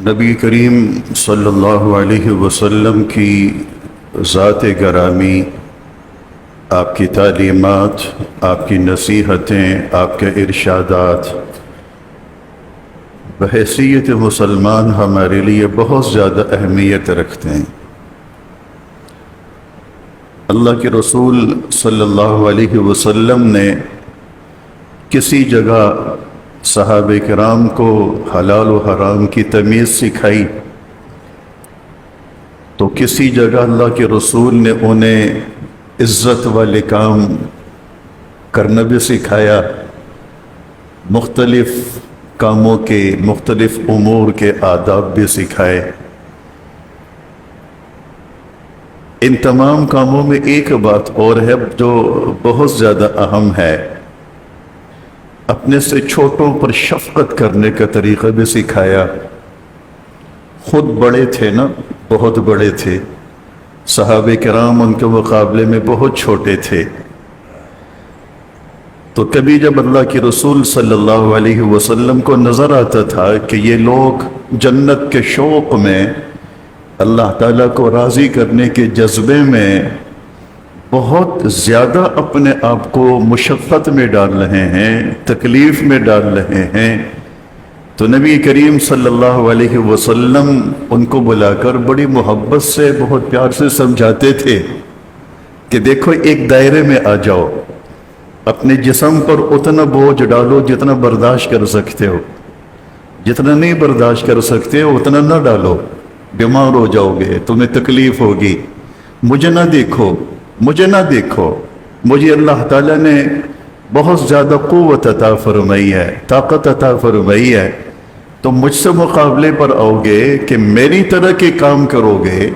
نبی کریم صلی اللہ علیہ وسلم کی ذات گرامی، آپ کی تعلیمات، آپ کی نصیحتیں، آپ کے ارشادات بحیثیت مسلمان ہمارے لیے بہت زیادہ اہمیت رکھتے ہیں۔ اللہ کے رسول صلی اللہ علیہ وسلم نے کسی جگہ صحابہ کرام کو حلال و حرام کی تمیز سکھائی تو کسی جگہ اللہ کے رسول نے انہیں عزت والے کام کرنا بھی سکھایا، مختلف کاموں کے مختلف امور کے آداب بھی سکھائے۔ ان تمام کاموں میں ایک بات اور ہے جو بہت زیادہ اہم ہے، اپنے سے چھوٹوں پر شفقت کرنے کا طریقہ بھی سکھایا۔ خود بڑے تھے نا، بہت بڑے تھے، صحابہ کرام ان کے مقابلے میں بہت چھوٹے تھے، تو کبھی جب اللہ کے رسول صلی اللہ علیہ وسلم کو نظر آتا تھا کہ یہ لوگ جنت کے شوق میں، اللہ تعالیٰ کو راضی کرنے کے جذبے میں بہت زیادہ اپنے آپ کو مشقت میں ڈال رہے ہیں، تکلیف میں ڈال رہے ہیں، تو نبی کریم صلی اللہ علیہ وسلم ان کو بلا کر بڑی محبت سے، بہت پیار سے سمجھاتے تھے کہ دیکھو ایک دائرے میں آ جاؤ، اپنے جسم پر اتنا بوجھ ڈالو جتنا برداشت کر سکتے ہو، جتنا نہیں برداشت کر سکتے ہو اتنا نہ ڈالو، بیمار ہو جاؤ گے، تمہیں تکلیف ہوگی۔ مجھے نہ دیکھو، مجھے نہ دیکھو، مجھے اللہ تعالیٰ نے بہت زیادہ قوت عطا فرمائی ہے، طاقت عطا فرمائی ہے، تو مجھ سے مقابلے پر آؤ گے کہ میری طرح کے کام کرو گے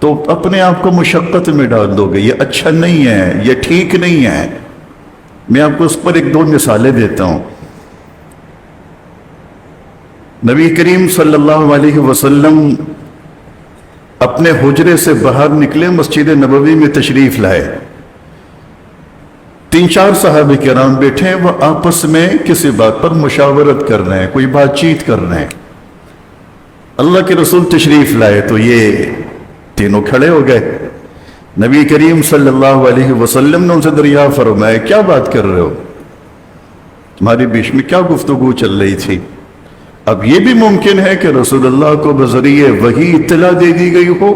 تو اپنے آپ کو مشقت میں ڈال دو گے، یہ اچھا نہیں ہے، یہ ٹھیک نہیں ہے۔ میں آپ کو اس پر ایک دو مثالیں دیتا ہوں۔ نبی کریم صلی اللہ علیہ وسلم اپنے حجرے سے باہر نکلے، مسجد نبوی میں تشریف لائے، 3-4 صحابہ کرام بیٹھے ہیں، وہ آپس میں کسی بات پر مشاورت کر رہے ہیں، کوئی بات چیت کر رہے ہیں۔ اللہ کے رسول تشریف لائے تو یہ تینوں کھڑے ہو گئے۔ نبی کریم صلی اللہ علیہ وسلم نے ان سے دریافت فرمایا، کیا بات کر رہے ہو؟ تمہاری بیچ میں کیا گفتگو چل رہی تھی؟ اب یہ بھی ممکن ہے کہ رسول اللہ کو بذریعہ وحی اطلاع دے دی گئی ہو،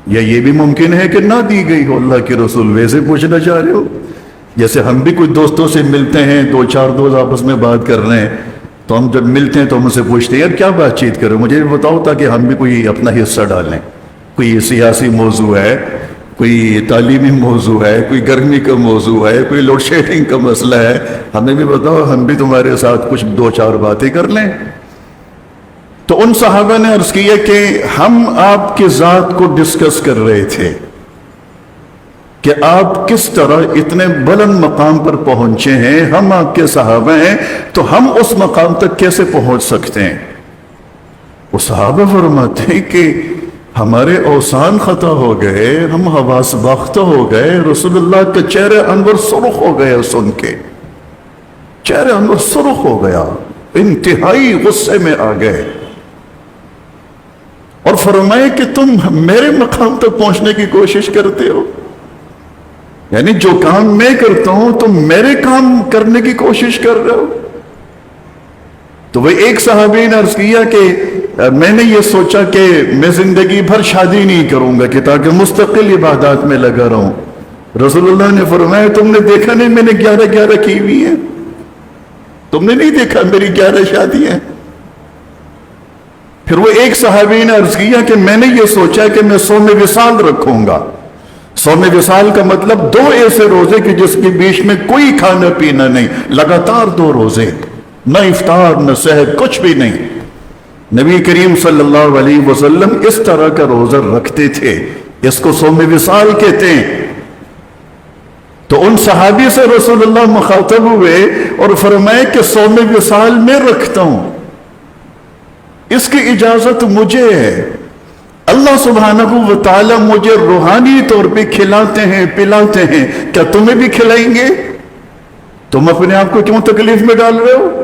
یا یہ بھی ممکن ہے کہ نہ دی گئی ہو۔ اللہ کے رسول ویسے پوچھنا چاہ رہے ہو جیسے ہم بھی کچھ دوستوں سے ملتے ہیں، 2-4 دوست آپس میں بات کر رہے ہیں، تو ہم جب ملتے ہیں تو ہم سے پوچھتے ہیں یار کیا بات چیت کرو، مجھے بھی بتاؤ تاکہ ہم بھی کوئی اپنا حصہ ڈالیں۔ کوئی سیاسی موضوع ہے، کوئی تعلیمی موضوع ہے، کوئی گرمی کا موضوع ہے، کوئی لوڈ شیڈنگ کا مسئلہ ہے، ہمیں بھی بتاؤ، ہم بھی تمہارے ساتھ کچھ 2-4 باتیں کر لیں۔ تو ان صحابہ نے عرض کیا کہ ہم آپ کی ذات کو ڈسکس کر رہے تھے کہ آپ کس طرح اتنے بلند مقام پر پہنچے ہیں، ہم آپ کے صحابہ ہیں تو ہم اس مقام تک کیسے پہنچ سکتے ہیں؟ وہ صحابہ فرماتے ہیں کہ ہمارے اوسان خطا ہو گئے، ہم حواس باختہ ہو گئے، رسول اللہ کے چہرے انور سرخ ہو گئے، سن کے چہرے انور سرخ ہو گیا، انتہائی غصے میں آ گئے اور فرمائے کہ تم میرے مقام تک پہنچنے کی کوشش کرتے ہو، یعنی جو کام میں کرتا ہوں تم میرے کام کرنے کی کوشش کر رہے ہو۔ تو وہ ایک صحابی نے عرض کیا کہ میں نے یہ سوچا کہ میں زندگی بھر شادی نہیں کروں گا کہ تاکہ مستقل عبادات میں لگا رہوں۔ رسول اللہ نے فرمایا تم نے دیکھا نہیں میں نے 11 کی ہوئی ہیں؟ تم نے نہیں دیکھا میری 11 شادیاں؟ پھر وہ ایک صحابی نے عرض کیا کہ میں نے یہ سوچا کہ میں صوم وصال رکھوں گا۔ صوم وصال کا مطلب 2 ایسے روزے کہ جس کے بیچ میں کوئی کھانا پینا نہیں، لگاتار 2 روزے، نہ افطار نہ سحر، کچھ بھی نہیں۔ نبی کریم صلی اللہ علیہ وسلم اس طرح کا روزہ رکھتے تھے، اس کو صوم وصال کہتے ہیں۔ تو ان صحابی سے رسول اللہ مخاطب ہوئے اور فرمائے کہ صوم وصال میں رکھتا ہوں، اس کی اجازت مجھے ہے، اللہ سبحانہ و تعالی مجھے روحانی طور پہ کھلاتے ہیں پلاتے ہیں، کیا تمہیں بھی کھلائیں گے؟ تم اپنے آپ کو کیوں تکلیف میں ڈال رہے ہو؟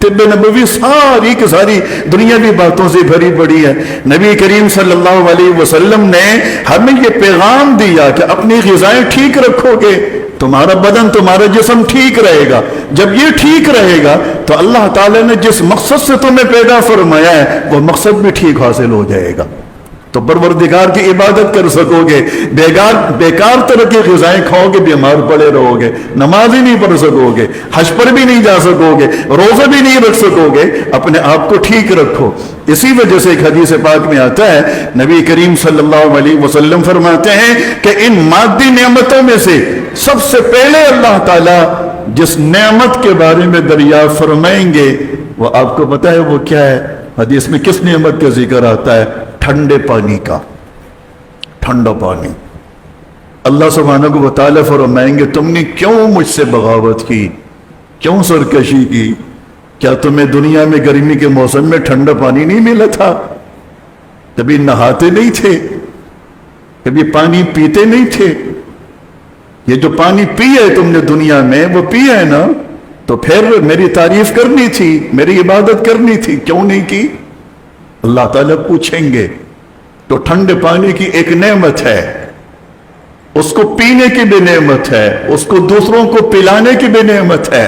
طب نبوی ساری کی ساری دنیاوی باتوں سے بھری پڑی ہے. نبی کریم صلی اللہ علیہ وسلم نے ہمیں یہ پیغام دیا کہ اپنی غذائیں ٹھیک رکھو گے تمہارا بدن تمہارا جسم ٹھیک رہے گا. جب یہ ٹھیک رہے گا تو اللہ تعالیٰ نے جس مقصد سے تمہیں پیدا فرمایا ہے وہ مقصد بھی ٹھیک حاصل ہو جائے گا. تو پروردگار کی عبادت کر سکو گے. بیکار طرح کی غذائیں کھاؤ گے بیمار پڑے رہو گے, نماز ہی نہیں پڑھ سکو گے, حج پر بھی نہیں جا سکو گے, روزہ بھی نہیں رکھ سکو گے. اپنے آپ کو ٹھیک رکھو. اسی وجہ سے ایک حدیث پاک میں آتا ہے, نبی کریم صلی اللہ علیہ وسلم فرماتے ہیں کہ ان مادی نعمتوں میں سے سب سے پہلے اللہ تعالیٰ جس نعمت کے بارے میں دریافت فرمائیں گے وہ آپ کو پتہ ہے وہ کیا ہے؟ حدیث میں کس نعمت کا ذکر آتا ہے؟ ٹھنڈے پانی کا. ٹھنڈا پانی. اللہ سبحانہ و تعالیٰ فرمائیں گے تم نے کیوں مجھ سے بغاوت کی, کیوں سرکشی کی؟ کیا تمہیں دنیا میں گرمی کے موسم میں ٹھنڈا پانی نہیں ملا تھا؟ کبھی نہاتے نہیں تھے؟ کبھی پانی پیتے نہیں تھے؟ یہ جو پانی پیا ہے تم نے دنیا میں وہ پیا ہے نا, تو پھر میری تعریف کرنی تھی, میری عبادت کرنی تھی, کیوں نہیں کی؟ اللہ تعالیٰ پوچھیں گے. تو ٹھنڈے پانی کی ایک نعمت ہے, اس کو پینے کی بھی نعمت ہے, اس کو دوسروں کو پلانے کی بھی نعمت ہے.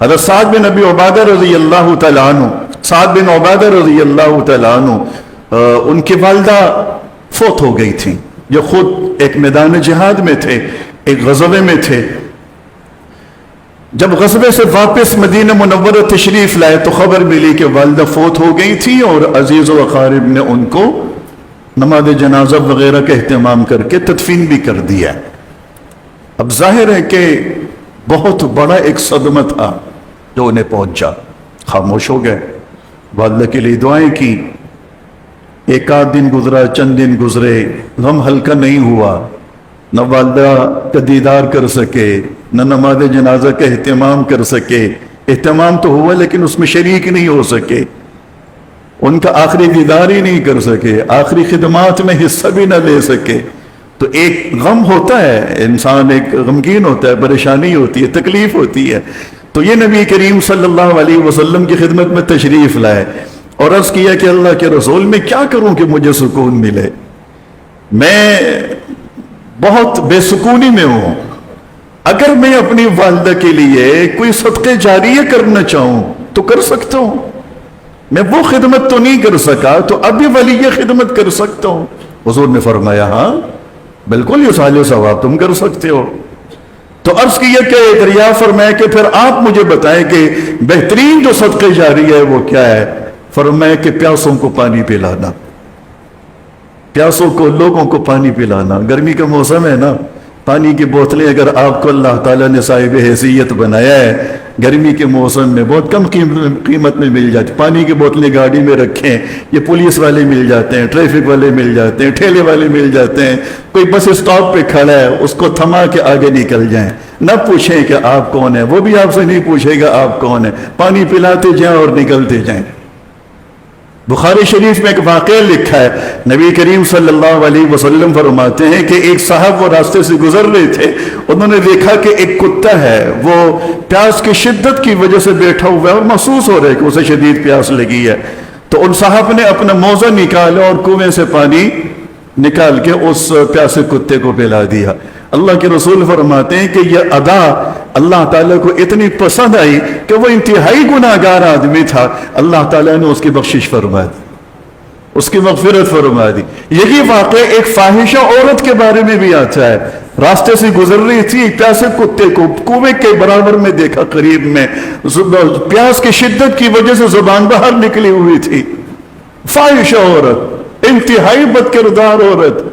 حضرت سعد بن ابی عبادہ رضی اللہ تعالیٰ عنہ, سعد بن عبادہ رضی اللہ تعالیٰ عنہ, ان کی والدہ فوت ہو گئی تھیں. یہ خود ایک میدان جہاد میں تھے, ایک غزوے میں تھے. جب غزوے سے واپس مدینہ منورہ تشریف لائے تو خبر ملی کہ والدہ فوت ہو گئی تھی اور عزیز و اقارب نے ان کو نماز جنازہ وغیرہ کا اہتمام کر کے تدفین بھی کر دیا. اب ظاہر ہے کہ بہت بڑا ایک صدمہ تھا جو انہیں پہنچا. خاموش ہو گئے, والدہ کے لیے دعائیں کی. ایک آدھ دن گزرا, چند دن گزرے, غم ہلکا نہیں ہوا. نہ والدہ کا دیدار کر سکے, نہ نماز جنازہ کا اہتمام کر سکے. اہتمام تو ہوا لیکن اس میں شریک نہیں ہو سکے, ان کا آخری دیدار ہی نہیں کر سکے, آخری خدمات میں حصہ بھی نہ لے سکے. تو ایک غم ہوتا ہے, انسان ایک غمگین ہوتا ہے, پریشانی ہوتی ہے, تکلیف ہوتی ہے. تو یہ نبی کریم صلی اللہ علیہ وسلم کی خدمت میں تشریف لائے اور عرض کیا کہ اللہ کے رسول میں کیا کروں کہ مجھے سکون ملے؟ میں بہت بے سکونی میں ہوں. اگر میں اپنی والدہ کے لیے کوئی صدقے جاریہ کرنا چاہوں تو کر سکتا ہوں. میں وہ خدمت تو نہیں کر سکا تو ابھی ولی یہ خدمت کر سکتا ہوں. حضور نے فرمایا ہاں بالکل یہ صالح ثواب تم کر سکتے ہو. تو عرض کیا کہ دریافت فرمایا کہ پھر آپ مجھے بتائیں کہ بہترین جو صدقے جاریہ ہے وہ کیا ہے؟ فرمایا کہ پیاسوں کو پانی پلانا. پیاسوں کو, لوگوں کو پانی پلانا. گرمی کا موسم ہے نا, پانی کی بوتلیں اگر آپ کو اللہ تعالیٰ نے صاحب حیثیت بنایا ہے, گرمی کے موسم میں بہت کم قیمت میں مل جاتی. پانی کی بوتلیں گاڑی میں رکھیں, یہ پولیس والے مل جاتے ہیں, ٹریفک والے مل جاتے ہیں, ٹھیلے والے مل جاتے ہیں. کوئی بس اسٹاپ پہ کھڑا ہے اس کو تھما کے آگے نکل جائیں, نہ پوچھیں کہ آپ کون ہیں, وہ بھی آپ سے نہیں پوچھے گا آپ کون ہیں. پانی پلاتے جائیں اور نکلتے جائیں. بخاری شریف میں ایک واقعہ لکھا ہے, نبی کریم صلی اللہ علیہ وسلم فرماتے ہیں کہ ایک صاحب وہ راستے سے گزر رہے تھے, انہوں نے دیکھا کہ ایک کتا ہے وہ پیاس کی شدت کی وجہ سے بیٹھا ہوا ہے اور محسوس ہو رہا ہے کہ اسے شدید پیاس لگی ہے. تو ان صاحب نے اپنا موزہ نکالا اور کنویں سے پانی نکال کے اس پیاسے کتے کو پلا دیا. اللہ کے رسول فرماتے ہیں کہ یہ ادا اللہ تعالیٰ کو اتنی پسند آئی کہ وہ انتہائی گناہگار آدمی تھا, اللہ تعالیٰ نے اس کی بخشش فرما دی, اس کی مغفرت فرما دی. یہی واقعہ ایک فاحشہ عورت کے بارے میں بھی آتا ہے. راستے سے گزر رہی تھی, ایک پیاسے کتے کو کنویں کے برابر میں دیکھا, قریب میں, پیاس کی شدت کی وجہ سے زبان باہر نکلی ہوئی تھی. فاحشہ عورت, انتہائی بد کردار عورت.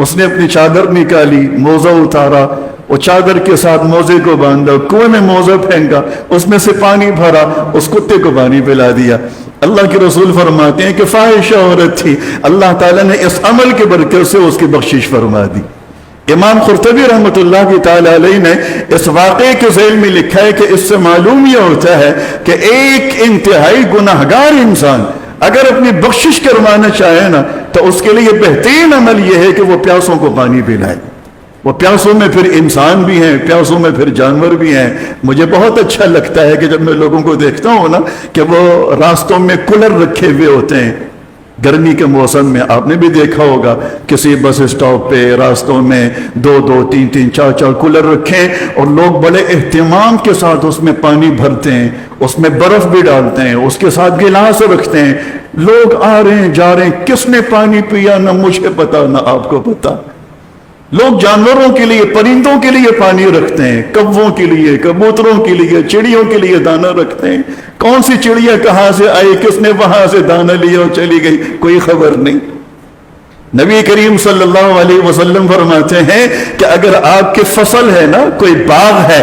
اس نے اپنی چادر نکالی, موزہ اتارا, وہ چادر کے ساتھ موزے کو باندھا, کنویں میں موزہ پھینکا, اس میں سے پانی بھرا, اس کتے کو پانی پلا دیا. اللہ کے رسول فرماتے ہیں کہ فاحشہ عورت تھی, اللہ تعالیٰ نے اس عمل کے برکت سے اس کی بخشش فرما دی. امام قرطبی رحمۃ اللہ تعالی علیہ نے اس واقعے کے ذیل میں لکھا ہے کہ اس سے معلوم یہ ہوتا ہے کہ ایک انتہائی گناہگار انسان اگر اپنی بخشش کروانا چاہے نا تو اس کے لیے بہترین عمل یہ ہے کہ وہ پیاسوں کو پانی پلائے, وہ پیاسوں میں پھر انسان بھی ہیں، پیاسوں میں پھر جانور بھی ہیں۔ مجھے بہت اچھا لگتا ہے کہ جب میں لوگوں کو دیکھتا ہوں نا کہ وہ راستوں میں کولر رکھے ہوئے ہوتے ہیں۔ گرمی کے موسم میں آپ نے بھی دیکھا ہوگا کسی بس اسٹاپ پہ راستوں میں دو دو تین تین چار چار کولر رکھیں اور لوگ بڑے اہتمام کے ساتھ اس میں پانی بھرتے ہیں، اس میں برف بھی ڈالتے ہیں، اس کے ساتھ گلاس رکھتے ہیں۔ لوگ آ رہے ہیں جا رہے ہیں، کس نے پانی پیا نہ مجھے پتا نہ آپ کو پتا۔ لوگ جانوروں کے لیے، پرندوں کے لیے پانی رکھتے ہیں، کووں کے لیے، کبوتروں کے لیے، چڑیوں کے لیے دانہ رکھتے ہیں۔ کون سی چڑیا کہاں سے آئی، کس نے وہاں سے دانہ لیا اور چلی گئی، کوئی خبر نہیں۔ نبی کریم صلی اللہ علیہ وسلم فرماتے ہیں کہ اگر آپ کی فصل ہے نا، کوئی باغ ہے،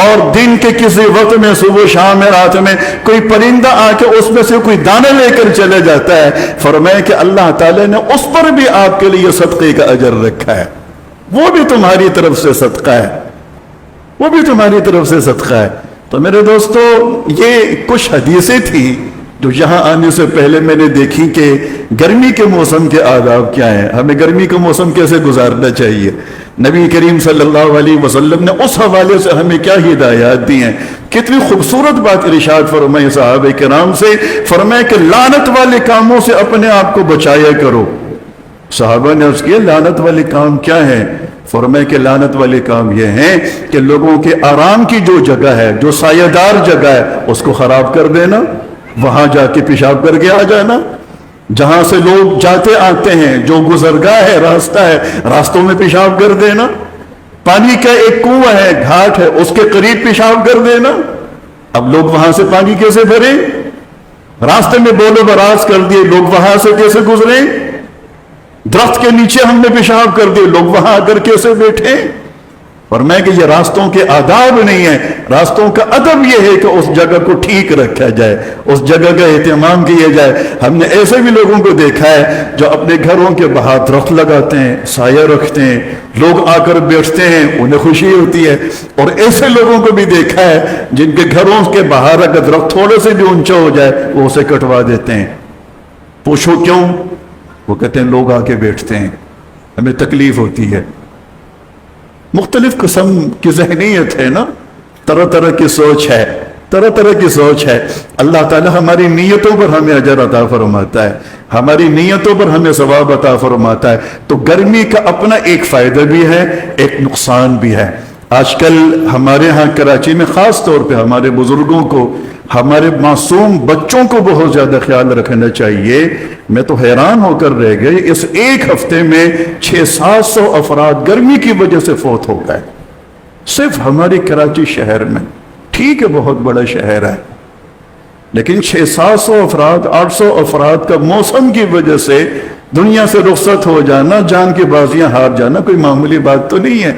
اور دن کے کسی وقت میں صبح شام میں رات میں کوئی پرندہ آ کے اس میں سے کوئی دانہ لے کر چلے جاتا ہے، فرمایا کہ اللہ تعالیٰ نے اس پر بھی آپ کے لیے صدقے کا اجر رکھا ہے، وہ بھی تمہاری طرف سے صدقہ ہے، وہ بھی تمہاری طرف سے صدقہ ہے۔ تو میرے دوستو، یہ کچھ حدیثیں تھیں جو یہاں آنے سے پہلے میں نے دیکھی کہ گرمی کے موسم کے آداب کیا ہیں، ہمیں گرمی کا موسم کیسے گزارنا چاہیے۔ نبی کریم صلی اللہ علیہ وسلم نے اس حوالے سے ہمیں کیا ہدایات دی ہیں۔ کتنی خوبصورت بات ارشاد فرمائے صحابہ کرام سے، فرمائے کہ لعنت والے کاموں سے اپنے آپ کو بچایا کرو۔ صحابہ نے عرض کیا لعنت والے کام کیا ہیں؟ فرمائے کہ لعنت والے کام یہ ہیں کہ لوگوں کے آرام کی جو جگہ ہے، جو سایہ دار جگہ ہے، اس کو خراب کر دینا، وہاں جا کے پیشاب کر کے آ جانا۔ جہاں سے لوگ جاتے آتے ہیں، جو گزرگاہ ہے، راستہ ہے، راستوں میں پیشاب کر دینا۔ پانی کا ایک کنواں ہے، گھاٹ ہے، اس کے قریب پیشاب کر دینا۔ اب لوگ وہاں سے پانی کیسے بھریں؟ راستے میں بولو براز کر دیے، لوگ وہاں سے کیسے گزریں؟ درخت کے نیچے ہم نے پیشاب کر دیے، لوگ وہاں آ کر کیسے بیٹھے؟ فرمایا کہ یہ راستوں کے آداب نہیں ہیں، راستوں کا ادب یہ ہے کہ اس جگہ کو ٹھیک رکھا جائے، اس جگہ کا اہتمام کیا جائے۔ ہم نے ایسے بھی لوگوں کو دیکھا ہے جو اپنے گھروں کے باہر درخت لگاتے ہیں، سایہ رکھتے ہیں، لوگ آ کر بیٹھتے ہیں، انہیں خوشی ہوتی ہے۔ اور ایسے لوگوں کو بھی دیکھا ہے جن کے گھروں کے باہر اگر درخت تھوڑے سے بھی اونچا ہو جائے وہ اسے کٹوا دیتے ہیں۔ پوچھو کیوں؟ وہ کہتے ہیں لوگ آ کے بیٹھتے ہیں، ہمیں تکلیف ہوتی ہے۔ مختلف قسم کی ذہنیت ہے نا، طرح طرح کی سوچ ہے، طرح طرح کی سوچ ہے۔ اللہ تعالی ہماری نیتوں پر ہمیں اجر عطا فرماتا ہے، ہماری نیتوں پر ہمیں ثواب عطا فرماتا ہے۔ تو گرمی کا اپنا ایک فائدہ بھی ہے، ایک نقصان بھی ہے۔ آج کل ہمارے ہاں کراچی میں خاص طور پہ ہمارے بزرگوں کو، ہمارے معصوم بچوں کو بہت زیادہ خیال رکھنا چاہیے۔ میں تو حیران ہو کر رہ گئے، اس ایک ہفتے میں 600-700 افراد گرمی کی وجہ سے فوت ہو گئے، صرف ہماری کراچی شہر میں۔ ٹھیک ہے بہت بڑا شہر ہے، لیکن 600-700 افراد، 800 افراد کا موسم کی وجہ سے دنیا سے رخصت ہو جانا، جان کی بازیاں ہار جانا کوئی معمولی بات تو نہیں ہے۔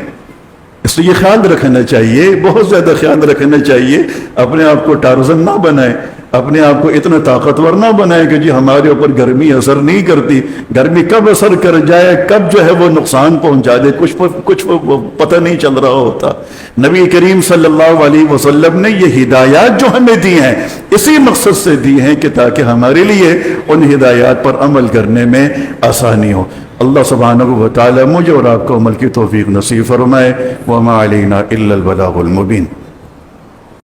اس لیے خیال رکھنا چاہیے، بہت زیادہ خیال رکھنا چاہیے۔ اپنے آپ کو ٹارزن نہ بنائیں، اپنے آپ کو اتنا طاقتور نہ بنائیں کہ جی ہمارے اوپر گرمی اثر نہیں کرتی۔ گرمی کب اثر کر جائے، کب جو ہے وہ نقصان پہنچا دے، کچھ پتہ نہیں چل رہا ہوتا۔ نبی کریم صلی اللہ علیہ وسلم نے یہ ہدایات جو ہمیں دی ہیں اسی مقصد سے دی ہیں کہ تاکہ ہمارے لیے ان ہدایات پر عمل کرنے میں آسانی ہو۔ اللہ سبحانہ و تعالی مجھے اور آپ کو عمل کی توفیق نصیب فرمائے۔ وما علینا الا البلاغ المبین۔